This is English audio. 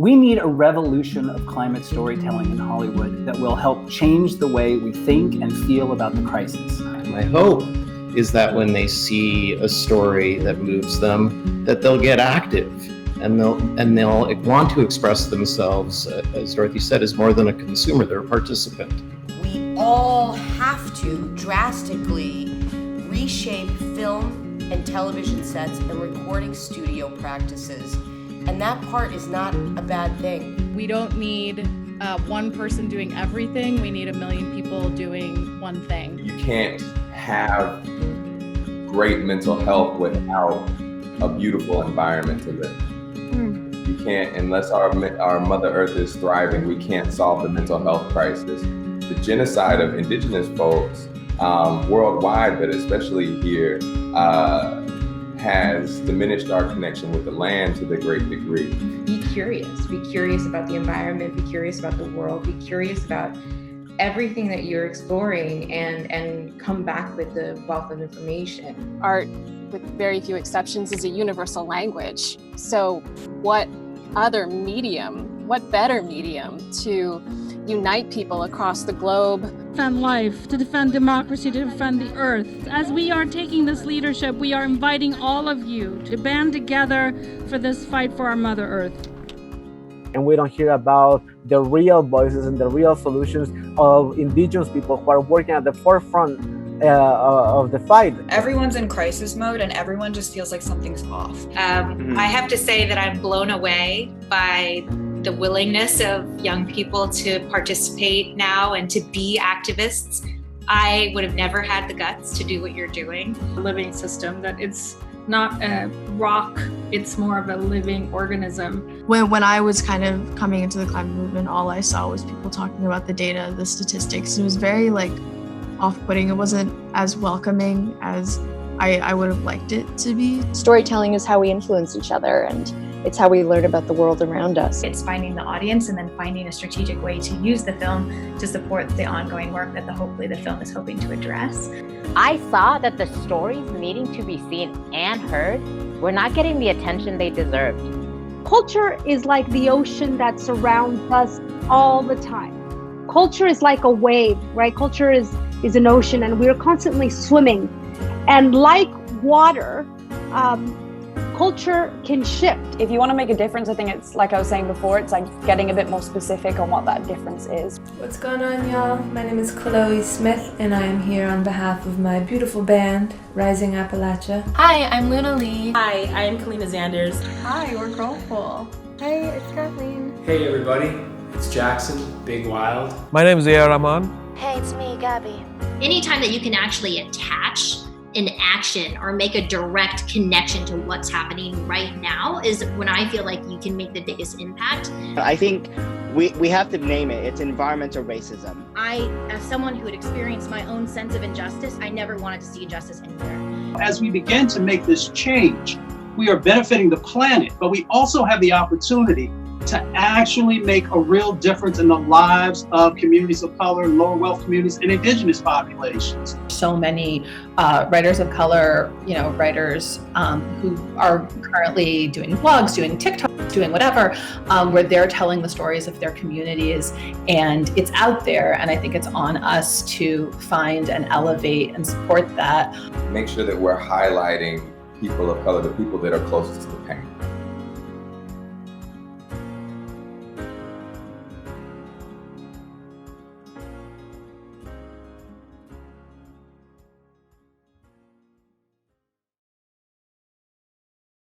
We need a revolution of climate storytelling in Hollywood that will help change the way we think and feel about the crisis. My hope is that when they see a story that moves them, that they'll get active and they'll want to express themselves, as Dorothy said, as more than a consumer, they're a participant. We all have to drastically reshape film and television sets and recording studio practices. And that part is not a bad thing. We don't need one person doing everything. We need 1 million people doing one thing. You can't have great mental health without a beautiful environment to live. You can't, unless our Mother Earth is thriving, we can't solve the mental health crisis. The genocide of indigenous folks worldwide, but especially here, has diminished our connection with the land to the great degree. Be curious about the environment, be curious about the world, be curious about everything that you're exploring and come back with the wealth of information. Art, with very few exceptions, is a universal language. So what better medium to unite people across the globe? Defend life, to defend democracy, to defend the earth. As we are taking this leadership, we are inviting all of you to band together for this fight for our Mother Earth. And we don't hear about the real voices and the real solutions of indigenous people who are working at the forefront of the fight. Everyone's in crisis mode and everyone just feels like something's off. I have to say that I'm blown away by the willingness of young people to participate now and to be activists. I would have never had the guts to do what you're doing. A living system, that it's not a rock, it's more of a living organism. When I was kind of coming into the climate movement, all I saw was people talking about the data, the statistics. It was very off-putting. It wasn't as welcoming as I would have liked it to be. Storytelling is how we influence each other, and it's how we learn about the world around us. It's finding the audience and then finding a strategic way to use the film to support the ongoing work that hopefully the film is hoping to address. I saw that the stories needing to be seen and heard were not getting the attention they deserved. Culture is like the ocean that surrounds us all the time. Culture is like a wave, right? Culture is an ocean and we're constantly swimming. And like water, culture can shift. If you want to make a difference, I think it's like I was saying before, it's like getting a bit more specific on what that difference is. What's going on, y'all? My name is Chloe Smith and I am here on behalf of my beautiful band, Rising Appalachia. Hi, I'm Luna Lee. Hi, I am Kalina Zanders. Hi, we're Girlful. Hey, it's Kathleen. Hey everybody, it's Jackson, Big Wild. My name is Zia Rahman. Hey, it's me, Gabby. Anytime that you can actually attach an action or make a direct connection to what's happening right now is when I feel like you can make the biggest impact. I think we have to name it. It's environmental racism. As someone who had experienced my own sense of injustice, I never wanted to see injustice anywhere. As we begin to make this change, we are benefiting the planet, but we also have the opportunity to actually make a real difference in the lives of communities of color, lower wealth communities, and indigenous populations. So many writers of color, writers who are currently doing blogs, doing TikToks, doing whatever, where they're telling the stories of their communities, and it's out there. And I think it's on us to find and elevate and support that. Make sure that we're highlighting people of color, the people that are closest to the pain.